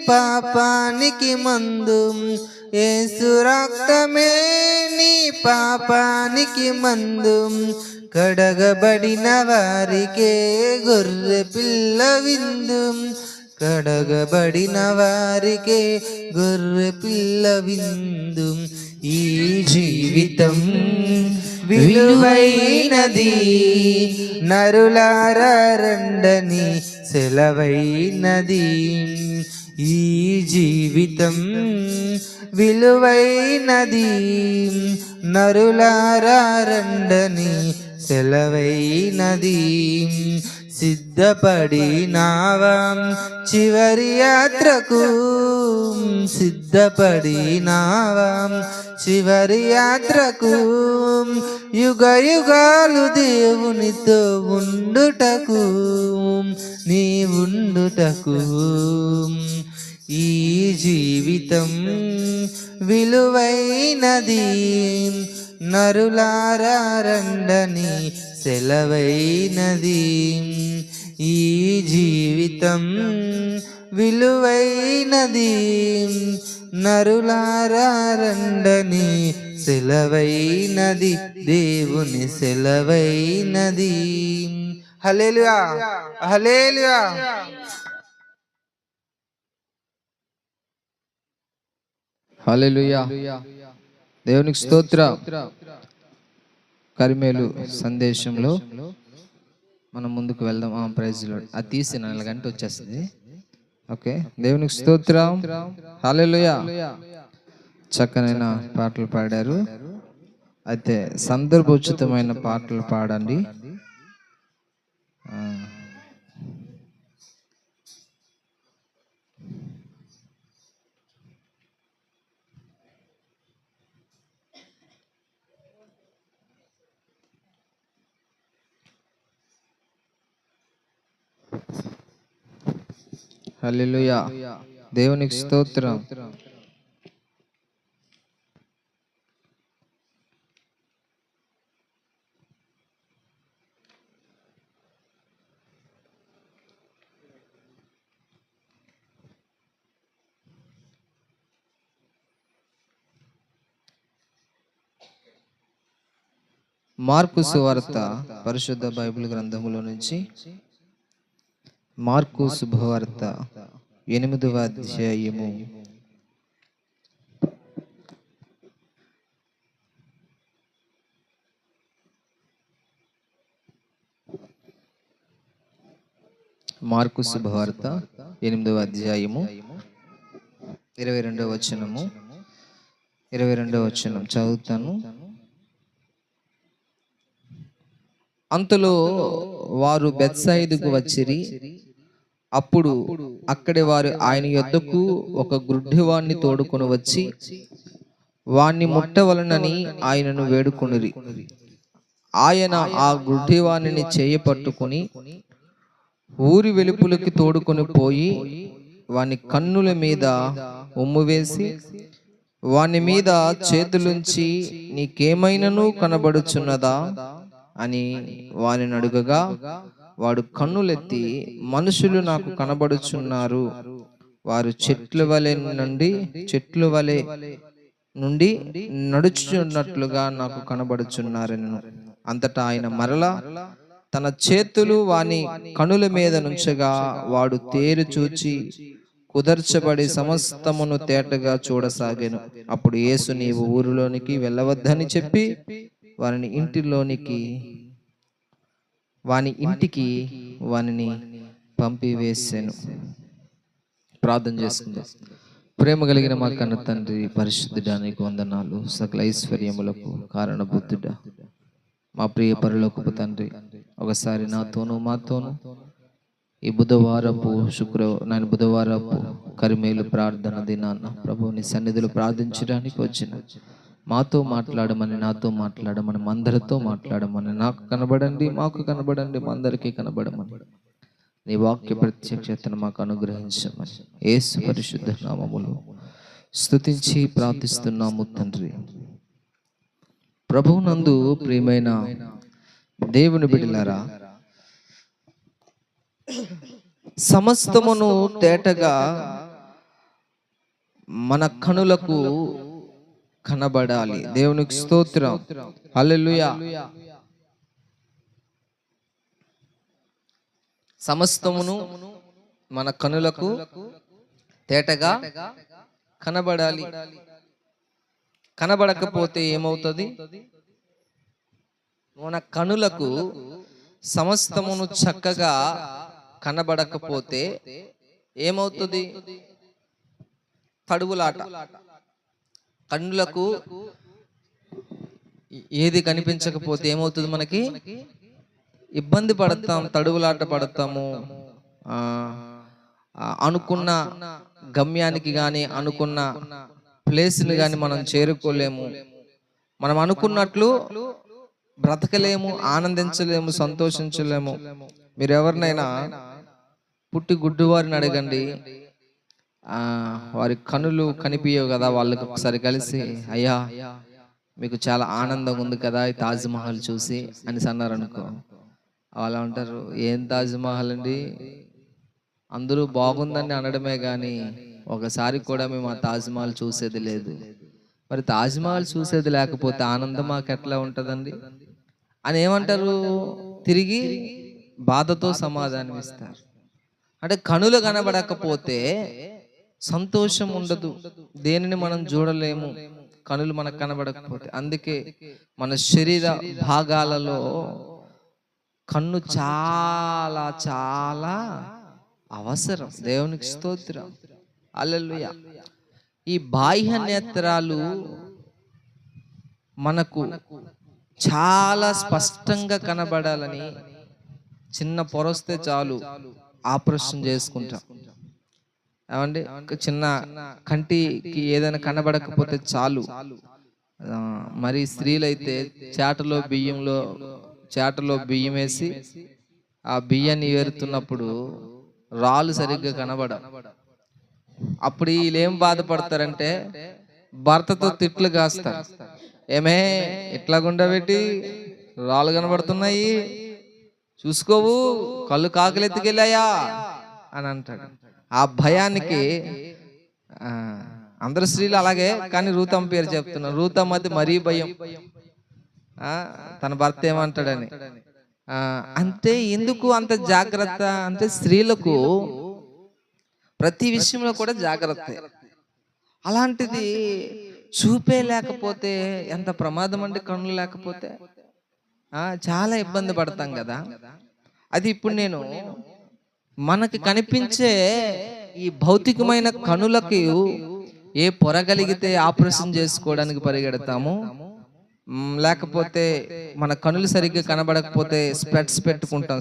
పాపానికి మందు, యేసు రక్తమే నీ పాపానికి మందు. కడగబడిన వారికే గొర్రె పిల్ల విందు, కడగబడిన వారికే గొర్రె పిల్ల విందు. ఈ జీవితం విలువైనది, నరులారా రండని సెలవైనది. ఈ జీవితం విలువైనది, నరులారా రండని సెలవైనది. సిద్ధపడినావా చివరి యాత్రకు, సిద్ధపడినావా చివరి యాత్రకు. యుగ యుగాలు దేవునితో ఉండుటకు, నీ ఉండుటకు. ఈ జీవితం విలువైనది, నరులారా రండని సెలవైనది. ఈ జీవితం విలువైనది, నరులారా రండని సెలవైనది, దేవుని సెలవైనది. హల్లెలూయా, హల్లెలూయా. హల్లెలూయా. దేవునికి స్తోత్రం. కరిమేలు సందేశంలో మనం ముందుకు వెళ్దాం. Praise Lord. అది తీసి 4 గంటలు వచ్చేస్తుంది. ఓకే, దేవునికి స్తోత్రం. హల్లెలూయా. చక్కనైన పాటలు పాడారు. అయితే సందర్భోచితమైన పాటలు పాడండి. హల్లెలూయా. దేవునికి స్తోత్రం. మార్కు సువార్త పరిశుద్ధ బైబిల్ గ్రంథములో నుంచి మార్కు శుభవార్త 8వ అధ్యాయము 8వ అధ్యాయము 22వ వచనము 22వ వచనం చదువుతాను. అంతలో వారు బెత్సయిదుకు వచ్చిరి. అప్పుడు అక్కడి వారు ఆయన యొద్దకు ఒక గ్రుడ్డివాణ్ణి తోడుకొని వచ్చి వాణ్ణి ముట్టవలనని ఆయనను వేడుకొనిరి. ఆయన ఆ గ్రుడ్డివాణిని చేయపట్టుకుని ఊరి వెలుపులకి తోడుకొని పోయి వాని కన్నుల మీద ఉమ్ము వేసి వాని మీద చేతులుంచి నీకేమైనను కనబడుచున్నదా అని వానిని అడుగగా వాడు కన్నులెత్తి మనుషులు నాకు కనబడుచున్నారు, వారు చెట్ల వలె నుండి నడుచున్నట్లుగా నాకు కనబడుచున్నారని. అంతటా ఆయన మరలా తన చేతులు వాని కనుల మీద నుంచగా వాడు తేరు చూచి కుదర్చబడి సమస్తమును తేటగా చూడసాగాను. అప్పుడు యేసు నీవు ఊరిలోనికి వెళ్ళవద్దని చెప్పి వాని ఇంటికి వానిని పంపివేశాను. ప్రార్థన చేసుకుందాం. ప్రేమ కలిగిన మా కన్న తండ్రి, పరిశుద్ధుడా నీకు వందనాలు. సకల ఐశ్వర్యములకు కారణభూతుడా మా ప్రియ పరలోకపు తండ్రి, ఒకసారి నాతోను మాతోను ఈ బుధవారపు కరిమేలు ప్రార్థన దినాన్న ప్రభు నీ సన్నిధిలో ప్రార్థించడానికి వచ్చిన మాతో మాట్లాడమని, నాతో మాట్లాడమని, అందరితో మాట్లాడమని, నాకు కనబడండి, మాకు కనబడండి, అందరికీ కనబడమని నీ వాక్య ప్రత్యక్షతను మాకు అనుగ్రహించమని యేసు పరిశుద్ధ నామములో స్తుతించి ప్రార్థిస్తున్నాము తండ్రి. ప్రభువునందు ప్రియమైన దేవుని బిడ్డలారా, సమస్తమును తేటగా మన కనులకు కనబడాలి. దేవునికి స్తోత్రం. హల్లెలూయా. సమస్తమును మన కనులకు తేటగా కనబడాలి. కనబడకపోతే ఏమవుతుంది? మన కనులకు సమస్తమును చక్కగా కనబడకపోతే ఏమవుతుంది? తడువులాట. కన్నులకు ఏది కనిపించకపోతే ఏమవుతుంది? మనకి ఇబ్బంది పడతాం, తడువులాట పడతాము. అనుకున్న గమ్యానికి కానీ అనుకున్న ప్లేస్ని కానీ మనం చేరుకోలేము. మనం అనుకున్నట్లు బ్రతకలేము, ఆనందించలేము, సంతోషించలేము. మీరు ఎవరినైనా పుట్టి గుడ్డివారిని అడగండి, వారి కనులు కనిపించవు కదా, వాళ్ళకి ఒకసారి కలిసి అయ్యా మీకు చాలా ఆనందంగా ఉంది కదా ఈ తాజ్మహల్ చూసి అని అన్నారు అనుకో, వాళ్ళు అంటారు ఏం తాజ్మహల్ అండి, అందరూ బాగుందని అనడమే కానీ ఒకసారి కూడా మేము ఆ తాజ్మహల్ చూసేది లేదు. మరి తాజ్మహల్ చూసేది లేకపోతే ఆనందం మాకు ఎట్లా ఉంటుందండి అని ఏమంటారు? తిరిగి బాధతో సమాధానం ఇస్తారు. అంటే కనులు కనబడకపోతే సంతోషం ఉండదు, దేనిని మనం చూడలేము, కనులు మనకు కనబడకపోతే. అందుకే మన శరీర భాగాలలో కన్ను చాలా చాలా అవసరం. దేవునికి స్తోత్రం. హల్లెలూయా. ఈ బాహ్య నేత్రాలు మనకు చాలా స్పష్టంగా కనబడాలని చిన్న పొరస్తే చాలు ఆపరేషన్ చేసుకుంటాం. ఏమండి, చిన్న కంటికి ఏదైనా కనబడకపోతే చాలు. మరి స్త్రీలైతే చాటలో బియ్యం వేసి ఆ బియ్యాన్ని ఏరుతున్నప్పుడు రాళ్ళు సరిగ్గా కనబడ, అప్పుడు వీళ్ళేం బాధపడతారంటే భర్తతో తిట్లు కాస్తారు. ఏమే ఇట్లా గుండబెట్టి రాళ్ళు కనబడుతున్నాయి, చూసుకోవు, కళ్ళు కాకలెత్తుకెళ్ళాయా అని అంటాడు. ఆ భయానికి అందరు స్త్రీలు అలాగే, కానీ రూతమ్మ పేరు చెప్తున్నారు. రూతమ్మ అది మరీ భయం, తన భర్త ఏమంటాడని. అంటే ఎందుకు అంత జాగ్రత్త అంటే స్త్రీలకు ప్రతి విషయంలో కూడా జాగ్రత్త. అలాంటిది చూపే లేకపోతే ఎంత ప్రమాదం అండి. కన్నులు లేకపోతే చాలా ఇబ్బంది పడతాం కదా. అది ఇప్పుడు నేను మనకి కనిపించే ఈ భౌతికమైన కనులకు ఏ పొరగలిగితే ఆపరేషన్ చేసుకోవడానికి పరిగెడతాము, లేకపోతే మన కనులు సరిగ్గా కనబడకపోతే స్పెట్స్ పెట్టుకుంటాం,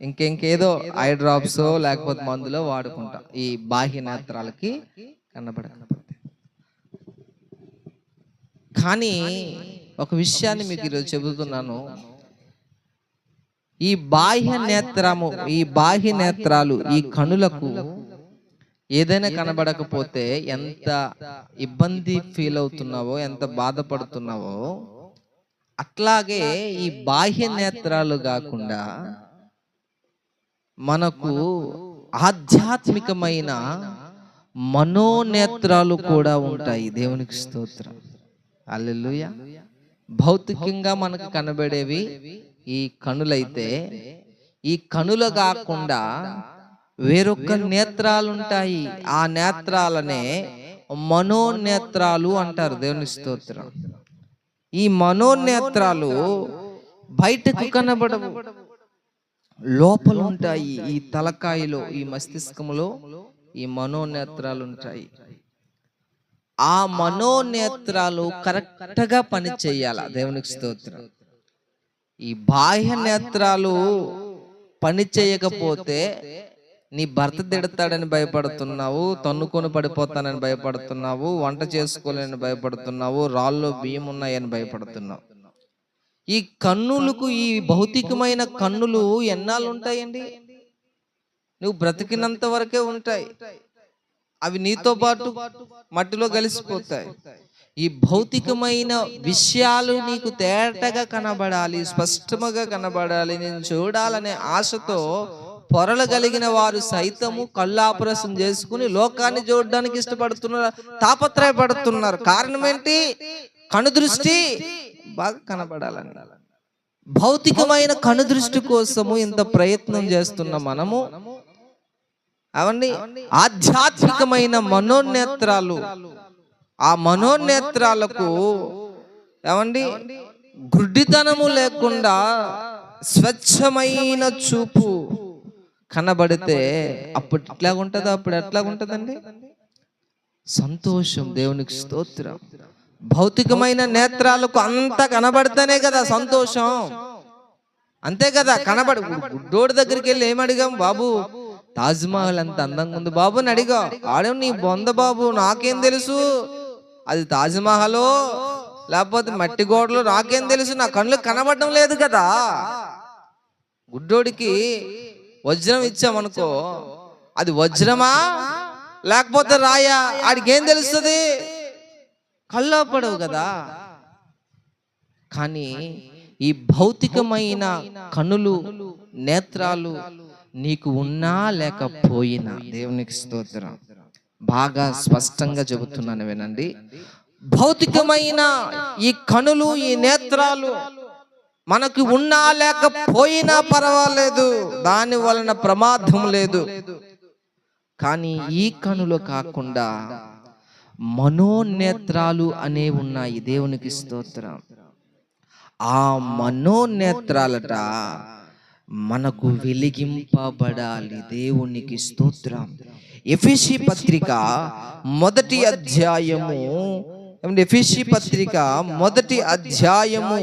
ఇంకేదో ఐ డ్రాప్స్ లేకపోతే మందులో వాడుకుంటాం ఈ బాహ్య నేత్రాలకి కనబడకపోతే. కానీ ఒక విషయాన్ని మీకు ఈరోజు చెబుతున్నాను. ఈ బాహ్య నేత్రాలు ఈ కనులకు ఏదైనా కనబడకపోతే ఎంత ఇబ్బంది ఫీల్ అవుతున్నావో, ఎంత బాధపడుతున్నావో, అట్లాగే ఈ బాహ్య నేత్రాలు కాకుండా మనకు ఆధ్యాత్మికమైన మనోనేత్రాలు కూడా ఉంటాయి. దేవునికి స్తోత్రం. హల్లెలూయా. భౌతికంగా మనకు కనబడేవి ఈ కనులైతే, ఈ కనులు కాకుండా వేరొక నేత్రాలు ఉంటాయి. ఆ నేత్రాలనే మనోనేత్రాలు అంటారు. దేవుని స్తోత్రం. ఈ మనోనేత్రాలు బయటకు కనబడవు, లోపల ఉంటాయి. ఈ తలకాయలో, ఈ మస్తిష్కములో ఈ మనోనేత్రాలు ఉంటాయి. ఆ మనోనేత్రాలు కరెక్ట్గా పని చేయాల. దేవునికి స్తోత్రం. ఈ బాహ్య నేత్రాలు పని చేయకపోతే నీ భర్త తిడతాడని భయపడుతున్నావు, తన్నుకొని పడిపోతానని భయపడుతున్నావు, వంట చేసుకోలేని భయపడుతున్నావు, రాళ్ళలో బియ్యం ఉన్నాయని భయపడుతున్నావు. ఈ కన్నులకు, ఈ భౌతికమైన కన్నులు ఎన్నాళ్ళు ఉంటాయండి? నువ్వు బ్రతికినంత వరకే ఉంటాయి. అవి నీతో పాటు మట్టిలో కలిసిపోతాయి. ఈ భౌతికమైన విషయాలు నీకు తేటగా కనబడాలి, స్పష్టముగా కనబడాలి, నేను చూడాలనే ఆశతో పొరలు కలిగిన వారు సైతము కళ్ళాపరసం చేసుకుని లోకాన్ని చూడడానికి ఇష్టపడుతున్నారు, తాపత్రయపడుతున్నారు. కారణం ఏంటి? కనుదృష్టి బాగా కనబడాలని. భౌతికమైన కనుదృష్టి కోసము ఇంత ప్రయత్నం చేస్తున్న మనము అవండి ఆధ్యాత్మికమైన మనోనేత్రాలు, ఆ మనోనేత్రాలకు ఏమండి గుడ్డితనము లేకుండా స్వచ్ఛమైన చూపు కనబడితే అప్పుడు ఎట్లాగుంటుందో, అప్పుడు ఎట్లాగుంటుందండి? సంతోషం. దేవునికి స్తోత్రం. భౌతికమైన నేత్రాలకు అంత కనబడితేనే కదా సంతోషం, అంతే కదా. గుడ్డోడి దగ్గరికి వెళ్ళి ఏమడిగాం? బాబు తాజ్మహల్ ఎంత అందంగా ఉంది బాబు అని అడిగా. ఆడేం నీ బొంద బాబు, నాకేం తెలుసు అది తాజ్మహలో లేకపోతే మట్టి గోడలు, నాకేం తెలుసు, నా కళ్ళు కనబడడం లేదు కదా. గుడ్డోడికి వజ్రం ఇచ్చామనుకో, అది వజ్రమా లేకపోతే రాయా, ఆడికి ఏం తెలుస్తుంది? కళ్ళ పడవు కదా. కానీ ఈ భౌతికమైన కనులు, నేత్రాలు నీకు ఉన్నా లేకపోయినా, దేవునికి స్తోత్రం, బాగా స్పష్టంగా చెబుతున్నాను వినండి. భౌతికమైన ఈ కనులు, ఈ నేత్రాలు మనకు ఉన్నా లేకపోయినా పర్వాలేదు, దాని వలన ప్రమాదం లేదు. కానీ ఈ కనులు కాకుండా మనోనేత్రాలు అనే ఉన్నాయి. దేవునికి స్తోత్రం. ఆ మనోనేత్రాలట మనకు వెలిగింపబడాలి. దేవునికి స్తోత్రం. ఎఫెసీ పత్రిక మొదటి అధ్యాయము, ఎఫెసీ పత్రిక మొదటి అధ్యాయము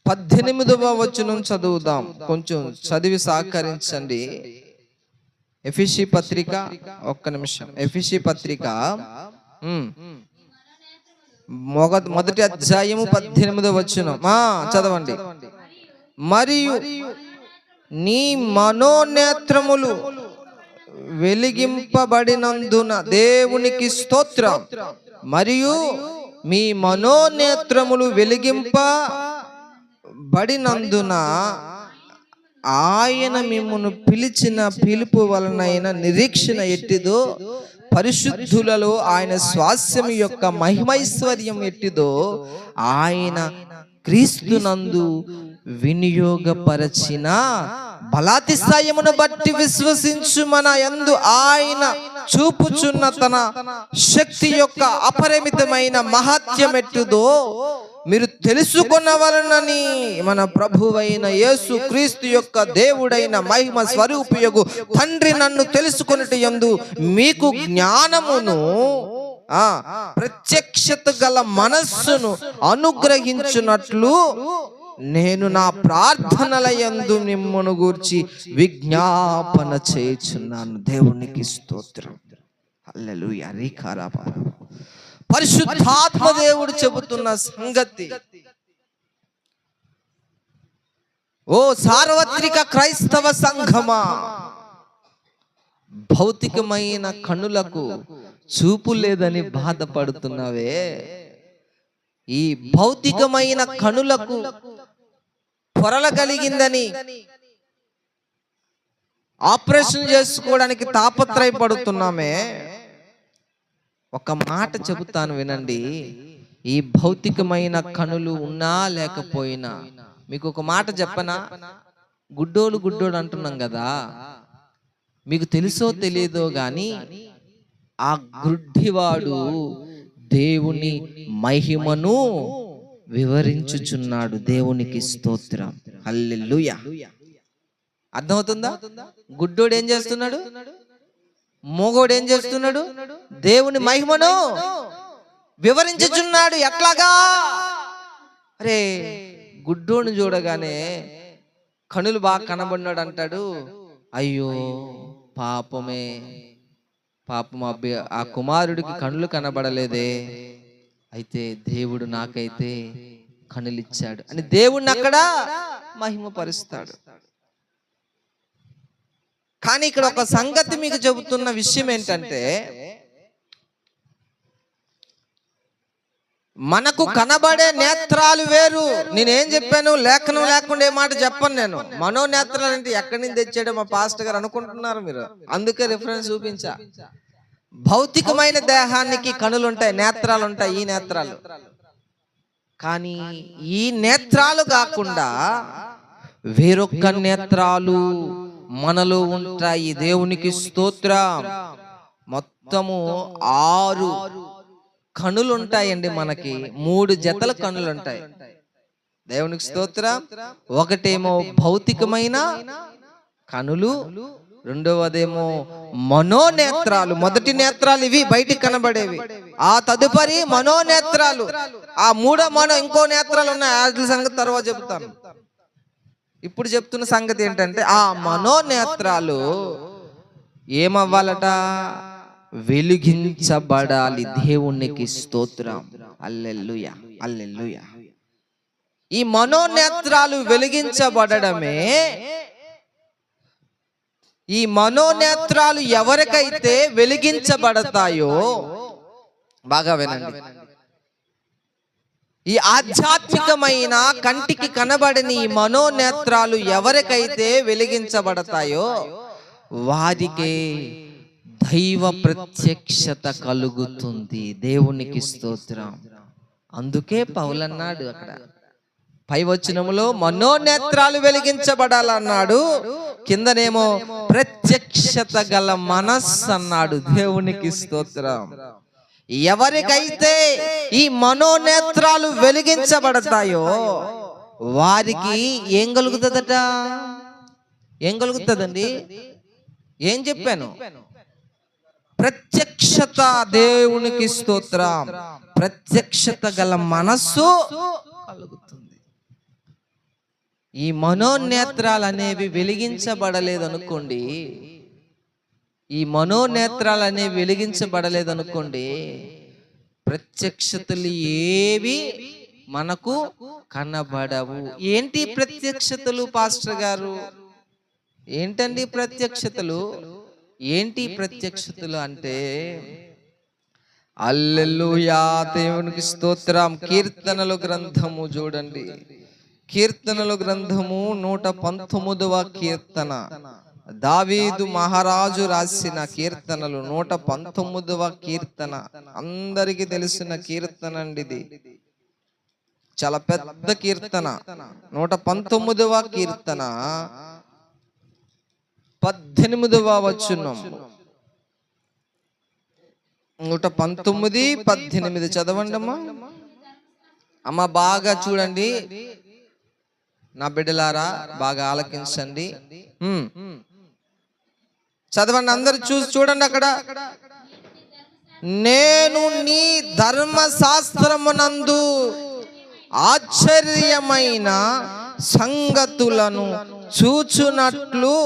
18వ వచనం చదువుదాం. కొంచెం చదివి సహకరించండి. ఎఫెసీ పత్రిక, ఒక్క నిమిషం. ఎఫెసీ పత్రిక మొదటి అధ్యాయము 18వ వచనం చదవండి. మరియు నీ మనోనేత్రములు వెలిగింపబడినందున దేవునికి స్తోత్రం. మరియు మీ మనోనేత్రములు వెలిగింపబడినందున ఆయన మిమ్మును పిలిచిన పిలుపు వలనైన నిరీక్షణ ఎట్టిదో, పరిశుద్ధులలో ఆయన స్వాస్యం యొక్క మహిమైశ్వర్యం ఎట్టిదో, ఆయన క్రీస్తునందు వినియోగపరచిన బలాతిశయమును బట్టి విశ్వసించు మన యందు ఆయన చూపుచున్న తన శక్తి యొక్క అపరిమితమైన మహత్యం ఎట్టుదో మీరు తెలుసుకొనవలనని మన ప్రభువైన యేసు క్రీస్తు యొక్క దేవుడైన మహిమ స్వరూపియగు తండ్రి నన్ను తెలుసుకొనుట యందు మీకు జ్ఞానమును ప్రత్యక్షత గల మనస్సును అనుగ్రహించునట్లు నేను నా ప్రార్థనల యందు మిమ్మును గూర్చి విజ్ఞాపన చేయుచున్నాను. దేవునికి స్తోత్రం. హల్లెలూయా. పరిశుద్ధాత్మ దేవుడు చెబుతున్న సంగతి, ఓ సార్వత్రిక క్రైస్తవ సంఘమా, భౌతికమైన కనులకు చూపు లేదని బాధపడుతున్నావే, ఈ భౌతికమైన కనులకు పొరల కలిగిందని ఆపరేషన్ చేసుకోవడానికి తాపత్రయపడుతున్నామే, ఒక మాట చెబుతాను వినండి. ఈ భౌతికమైన కనులు ఉన్నా లేకపోయినా, మీకు ఒక మాట చెప్పనా? గుడ్డోడు అంటున్నాం కదా, మీకు తెలుసో తెలియదో గాని ఆ గుడ్డివాడు దేవుని మహిమను వివరించుచున్నాడు. దేవునికి స్తోత్రం. హల్లెలూయా. అర్థమవుతుందా? గుడ్డోడు ఏం చేస్తున్నాడు? మోగోడు ఏం చేస్తున్నాడు? దేవుని మహిమను వివరించుచున్నాడు. ఎట్లాగా? అరే, గుడ్డోని చూడగానే కనులు బాగా కనబడినాడు అంటాడు, అయ్యో పాపమే, పాపం ఆ కుమారుడికి కనులు కనబడలేదే, అయితే దేవుడు నాకైతే కనులిచ్చాడు అని దేవుడిని అక్కడ మహిమపరుస్తాడు. కానీ ఇక్కడ ఒక సంగతి మీకు చెబుతున్న విషయం ఏంటంటే, మనకు కనబడే నేత్రాలు వేరు. నేనేం చెప్పాను? లేఖనం లేకుండా ఏ మాట చెప్పను నేను. మనోనేత్రాలు అంటే ఎక్కడి నుంచి తెచ్చాడో మా పాస్టర్ గారు అనుకుంటున్నారు మీరు. అందుకే రిఫరెన్స్ చూపించా. భౌతికమైన దేహానికి కనులు ఉంటాయి, నేత్రాలు ఉంటాయి, ఈ నేత్రాలు. కానీ ఈ నేత్రాలు కాకుండా వేరొక్క నేత్రాలు మనలో ఉంటాయి. దేవునికి స్తోత్రం. మొత్తము 6 కనులు ఉంటాయండి మనకి. 3 జతల కనులు ఉంటాయి. దేవునికి స్తోత్రం. ఒకటేమో భౌతికమైన కనులు, రెండవదేమో మనోనేత్రాలు. మొదటి నేత్రాలు ఇవి బయటికి కనబడేవి. ఆ తదుపరి మనోనేత్రాలు. ఆ మూడో ఇంకో నేత్రాలు ఉన్నాయి. వాటి సంగతి తర్వాత చెప్తాను. ఇప్పుడు చెప్తున్న సంగతి ఏంటంటే ఆ మనోనేత్రాలు ఏమవ్వాలట? వెలిగించబడాలి. దేవునికి స్తోత్రం. హల్లెలూయా, హల్లెలూయా. ఈ మనోనేత్రాలు వెలిగించబడడమే, ఈ మనోనేత్రాలు ఎవరికైతే వెలిగించబడతాయో, బాగా వినండి, ఈ ఆధ్యాత్మికమైన కంటికి కనబడని ఈ మనోనేత్రాలు ఎవరికైతే వెలిగించబడతాయో వారికి దైవ ప్రత్యక్షత కలుగుతుంది. దేవునికి స్తోత్రం. అందుకే పౌలన్నాడు అక్కడ పై వచనములో మనోనేత్రాలు వెలిగించబడాలన్నాడు, కిందనేమో ప్రత్యక్షత గల మనస్సు అన్నాడు. దేవునికి స్తోత్రం. ఎవరికైతే ఈ మనోనేత్రాలు వెలిగించబడతాయో వారికి ఏం కలుగుతుందట? ఏం కలుగుతుందండి? ఏం చెప్పాను? ప్రత్యక్షత. దేవునికి స్తోత్రం. ప్రత్యక్షత గల మనస్సు కలుగుతుంది. ఈ మనోనేత్రాలు అనేవి వెలిగించబడలేదనుకోండి, ఈ మనోనేత్రాలు అనేవి వెలిగించబడలేదనుకోండి, ప్రత్యక్షతలు ఏవి మనకు కనబడవు. ఏంటి ప్రత్యక్షతలు పాస్టర్ గారు? ఏంటండి ప్రత్యక్షతలు? ఏంటి ప్రత్యక్షతలు అంటే, హల్లెలూయా, దేవునికి స్తోత్రం. కీర్తనల గ్రంథము చూడండి. కీర్తనల గ్రంథము 119వ కీర్తన. దావీదు మహారాజు రాసిన కీర్తనలు 119వ కీర్తన. అందరికీ తెలిసిన కీర్తన అండి ఇది. చాలా పెద్ద కీర్తన. 119వ కీర్తన 18వ వచనం. 119, 18 చదవండి అమ్మా. అమ్మ బాగా చూడండి నా బిడ్డలారా, బాగా ఆలకించండి. చదవండి అందరు, చూడండి అక్కడ. నేను నీ ధర్మశాస్త్రమునందు ఆశ్చర్యమైన సంగతులను చూచునట్లు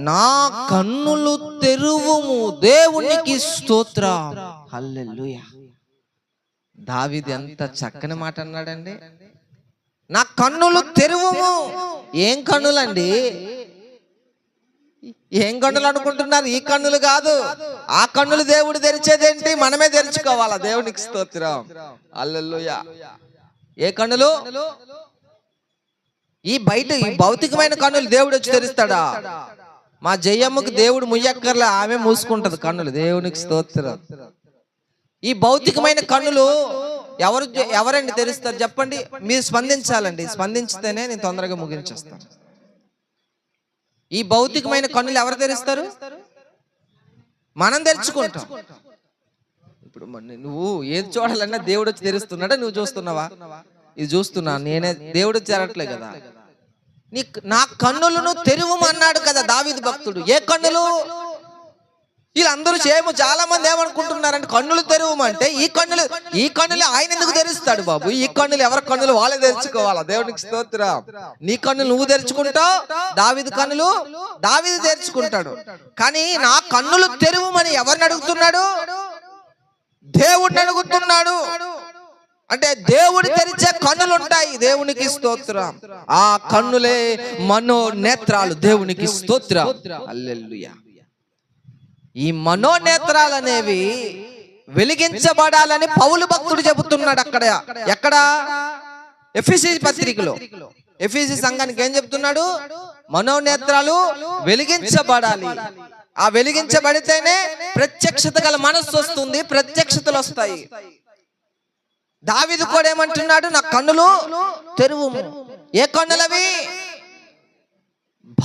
నా కన్నులు తెరువుము. దేవునికి స్తోత్రం. హల్లెలూయా. దావీదు ఎంత చక్కని మాట అన్నాడండి. నా కన్నులు తెరువుము. ఏం కన్నులండి? ఏం కన్నులు అనుకుంటున్నారు? ఈ కన్నులు కాదు. ఆ కన్నులు దేవుడు తెరిచేదేంటి? మనమే తెరుచుకోవాలా. దేవునికి స్తోత్రం. హల్లెలూయా. ఏ కన్నులు? ఈ భౌతికమైన కన్నులు దేవుడు వచ్చి తెరుస్తాడా? మా జయమ్మకు దేవుడు ముయ్యక్కర్లే, ఆమె మూసుకుంటది కన్నులు. దేవునికి స్తోత్రం. ఈ భౌతికమైన కన్నులు ఎవరండి తెరుస్తారు చెప్పండి? మీరు స్పందించాలండి. స్పందించితేనే నేను తొందరగా ముగించేస్తాను. ఈ భౌతికమైన కన్నులు ఎవరు తెరుస్తారు? మనం తెరుచుకుంటాం. ఇప్పుడు నువ్వు ఏది చూడాలన్నా దేవుడు వచ్చి తెరుస్తున్నాడా? నువ్వు చూస్తున్నావా? ఇది చూస్తున్నా నేనే. దేవుడు తెరట్లే కదా. నా కన్నులను తెరువమన్నాడు కదా దావీదు భక్తుడు. ఏ కన్నులు? వీళ్ళందరూ చాలా మంది ఏమనుకుంటున్నారంటే కన్నులు తెరువమంటే ఈ కన్నులు ఆయన ఎందుకు తెరుస్తాడు బాబు? ఈ కన్నులు ఎవరి కన్నులు వాళ్ళే తెరుచుకోవాలా. దేవునికి స్తోత్రం. నీ కన్నులు నువ్వు తెరుచుకుంటావు, దావీదు కన్నులు దావీదు తెరుచుకుంటాడు. కానీ నా కన్నులు తెరువమని ఎవరిని అడుగుతున్నాడు? దేవుడిని అడుగుతున్నాడు. అంటే దేవుడు తెరిచే కన్నులు ఉంటాయి. దేవునికి స్తోత్రం. ఆ కన్నులే మనోనేత్రాలు. దేవునికి స్తోత్రం. హల్లెలూయా. ఈ మనోనేత్రాలు అనేవి వెలిగించబడాలని పౌలు భక్తుడు చెబుతున్నాడు. అక్కడ ఎక్కడ? ఎఫెసీ పత్రికలో. ఎఫెసీ సంఘానికి ఏం చెప్తున్నాడు? మనోనేత్రాలు వెలిగించబడాలి. ఆ వెలిగించబడితేనే ప్రత్యక్షత గల మనస్సు వస్తుంది, ప్రత్యక్షతలు వస్తాయి. దావీదు కూడా ఏమంటున్నాడు? నా కన్నులు తెరువుము. ఏ కన్నులవి?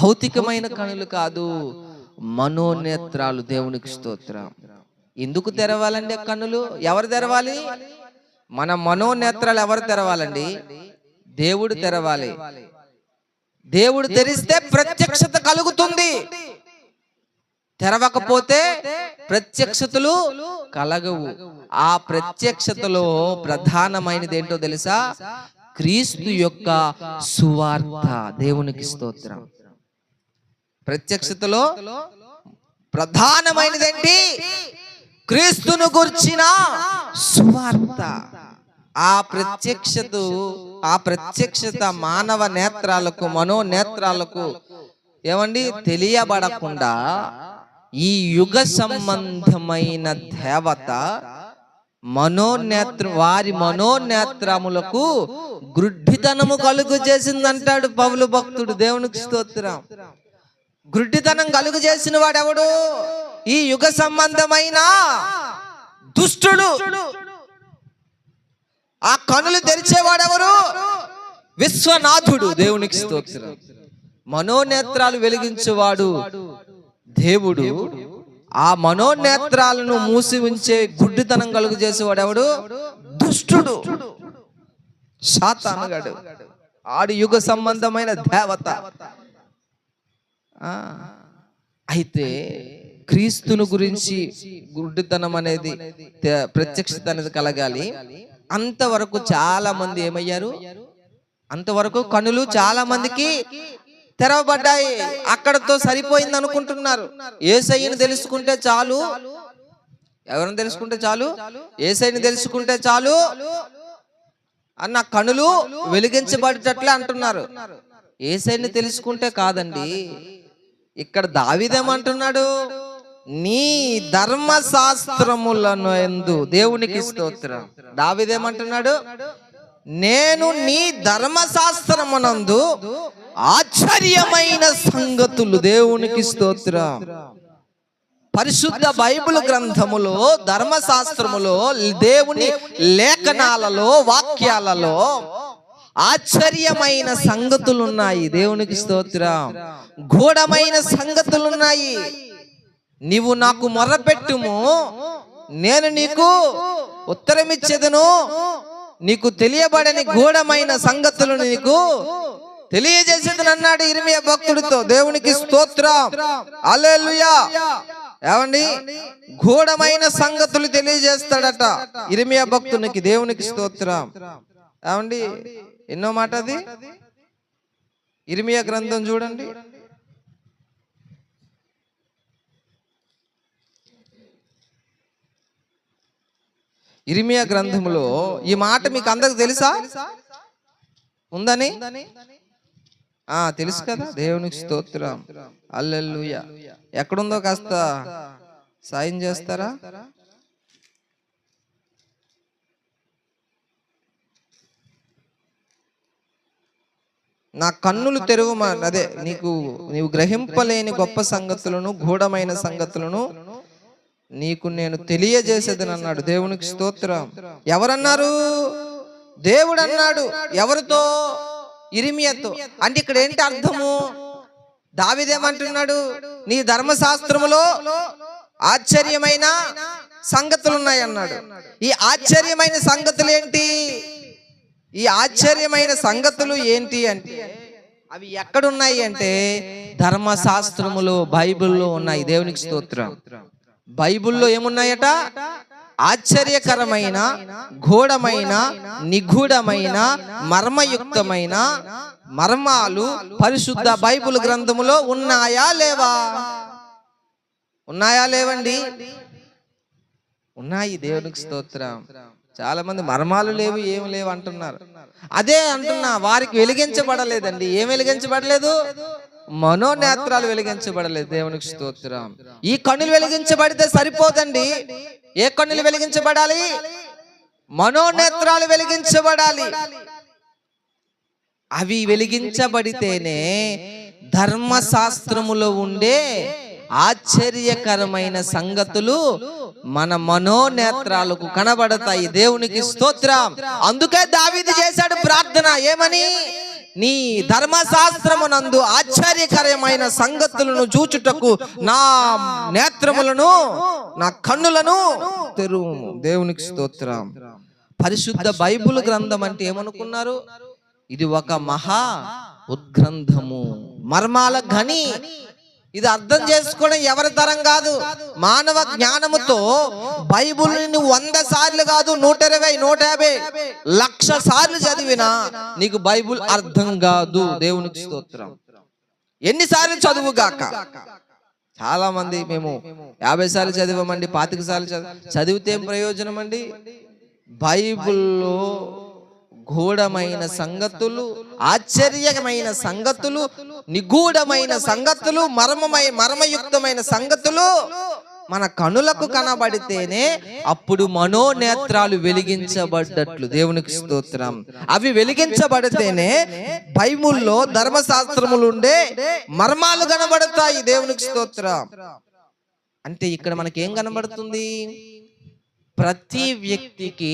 భౌతికమైన కన్నులు కాదు, మనోనేత్రాలు. దేవునికి స్తోత్రం. ఎందుకు తెరవాలండి ఆ కన్నులు? ఎవరు తెరవాలి? మన మనోనేత్రాలు ఎవరు తెరవాలండి? దేవుడు తెరవాలి. దేవుడు తెరిస్తే ప్రత్యక్షత కలుగుతుంది. తెరవకపోతే ప్రత్యక్షతలు కలగవు. ఆ ప్రత్యక్షతలో ప్రధానమైనది ఏంటో తెలుసా? క్రీస్తు యొక్క సువార్త. దేవునికి స్తోత్రం. ప్రత్యక్షతలో ప్రధానమైనది ఏంటి? క్రీస్తును గుర్చిన సువార్త. ఆ ప్రత్యక్షత మానవ నేత్రాలకు, మనోనేత్రాలకు ఏమండి తెలియబడకుండా ఈ యుగ సంబంధమైన దేవత వారి మనోనేత్రములకు గ్రుడ్డితనము కలుగు చేసిందంటాడు పౌలు భక్తుడు. దేవునికి స్తోత్రం. గ్రుడ్డితనం కలుగు చేసిన వాడెవడు? ఈ యుగ సంబంధమైన దుష్టుడు. ఆ కనులు తెరిచేవాడెవరు? విశ్వనాథుడు. దేవునికి స్తోత్రం. మనోనేత్రాలు వెలిగించేవాడు దేవుడు. ఆ మనోనేత్రాలను మూసి ఉంచే గుడ్డితనం కలుగు చేసేవాడు ఎవడు? దుష్టుడు, సాతానుగాడు. ఆడు యుగ సంబంధమైన దేవత. అయితే క్రీస్తును గురించి గుడ్డితనం అనేది, ప్రత్యక్షత అనేది కలగాలి. అంతవరకు చాలా మంది ఏమయ్యారు? అంతవరకు కనులు చాలా మందికి తెరవబడ్డాయి. అక్కడతో సరిపోయింది అనుకుంటున్నారు. యేసయ్యను తెలుసుకుంటే చాలు. ఎవరిని తెలుసుకుంటే చాలు? యేసయ్యను తెలుసుకుంటే చాలు అన్న కనులు వెలిగించబడేటట్లే అంటున్నారు. యేసయ్యను తెలుసుకుంటే కాదండి. ఇక్కడ దావీదేమంటున్నాడు? నీ ధర్మశాస్త్రములను యందు. దేవునికి స్తోత్రం. దావీదేమంటున్నాడు? నేను నీ ధర్మశాస్త్రమునందు ఆశ్చర్యమైన సంగతులు. దేవునికి స్తోత్రం. పరిశుద్ధ బైబిల్ గ్రంథములో, ధర్మశాస్త్రములో, దేవుని లేఖనాలలో, వాక్యాలలో ఆశ్చర్యమైన సంగతులు ఉన్నాయి. దేవునికి స్తోత్రం. గూఢమైన సంగతులు ఉన్నాయి. నీవు నాకు మొర్రపెట్టుము, నేను నీకు ఉత్తరమిచ్చేదను. నీకు తెలియబడని గూఢమైన సంగతులను నీకు తెలియజేసేదని అన్నాడు ఇర్మియా భక్తుడితో. దేవునికి స్తోత్రం. హల్లెలూయా. ఏమండి? గూఢమైన సంగతులు తెలియజేస్తాడట ఇర్మియా భక్తునికి. దేవునికి స్తోత్రం. ఏమండి? ఎన్నో మాట అది. ఇర్మియా గ్రంథం చూడండి. ఇర్మియా గ్రంథంలో ఈ మాట మీకు అందరికి తెలుసా? ఉందని తెలుసు కదా. దేవునికి స్తోత్రం. హల్లెలూయా. ఎక్కడుందో కాస్త సాయం చేస్తారా? నా కన్నులు తెరువు. అదే నీవు గ్రహింపలేని గొప్ప సంగతులను, గూఢమైన సంగతులను నీకు నేను తెలియజేసేదని అన్నాడు. దేవునికి స్తోత్రం. ఎవరన్నారు? దేవుడు అన్నాడు. ఎవరితో? ఇర్మియాతో. అంటే ఇక్కడ ఏంటి అర్థము? దావీదేమంటున్నాడు? నీ ధర్మశాస్త్రములో ఆశ్చర్యమైన సంగతులు ఉన్నాయి అన్నాడు. ఈ ఆశ్చర్యమైన సంగతులు ఏంటి? ఈ ఆశ్చర్యమైన సంగతులు ఏంటి అంటే అవి ఎక్కడున్నాయి అంటే ధర్మశాస్త్రములో, బైబిల్లో ఉన్నాయి. దేవునికి స్తోత్రం. బైబిల్లో ఏమున్నాయట? ఆశ్చర్యకరమైన, గూఢమైన, నిగూఢమైన, మర్మయుక్తమైన మర్మాలు పరిశుద్ధ బైబిల్ గ్రంథములో ఉన్నాయా లేవా? ఉన్నాయా లేవండి? ఉన్నాయి. దేవునికి స్తోత్రం. చాలా మంది మర్మాలు లేవు, ఏమి లేవు అంటున్నారు. అదే అంటున్నా, వారికి వెలిగించబడలేదండి. ఏం వెలిగించబడలేదు? మనోనేత్రాలు వెలిగించబడలేదు. దేవునికి స్తోత్రం. ఈ కన్నులు వెలిగించబడితే సరిపోదండి. ఏ కన్నులు వెలిగించబడాలి? మనోనేత్రాలు వెలిగించబడాలి. అవి వెలిగించబడితేనే ధర్మశాస్త్రములో ఉండే ఆశ్చర్యకరమైన సంగతులు మన మనోనేత్రాలకు కనబడతాయి. దేవునికి స్తోత్రం. అందుకే దావీదు చేశాడు ప్రార్థన, ఏమని? నీ ధర్మశాస్త్రమునందు ఆశ్చర్యకరమైన సంగతులను చూచుటకు నా నేత్రములను, నా కన్నులను తెరువు. దేవునికి స్తోత్రం. పరిశుద్ధ బైబిల్ గ్రంథం అంటే ఏమనుకున్నారు? ఇది ఒక మహా ఉద్గ్రంథము, మర్మాల గని. ఇది అర్థం చేసుకోవడం ఎవరి తరం కాదు. మానవ జ్ఞానముతో బైబిల్ని 100 సార్లు కాదు, 120, 150, 1,00,000 సార్లు చదివినా నీకు బైబిల్ అర్థం కాదు. దేవునికి స్తోత్రం. ఎన్నిసార్లు చదువుగాక. చాలా మంది మేము 50 సార్లు చదివామండి, 25 సార్లు చదివితే ఏం ప్రయోజనం అండి? బైబిల్లో గూఢమైన సంగతులు, ఆశ్చర్యమైన సంగతులు, నిగూఢమైన సంగతులు, మర్మయుక్తమైన సంగతులు మన కనులకు కనబడితేనే అప్పుడు మనోనేత్రాలు వెలిగించబడ్డట్లు. దేవునికి స్తోత్రం. అవి వెలిగించబడితేనే బైబిల్లో ధర్మశాస్త్రములు ఉండే మర్మాలు కనబడతాయి. దేవునికి స్తోత్రం. అంటే ఇక్కడ మనకేం కనబడుతుంది? ప్రతి వ్యక్తికి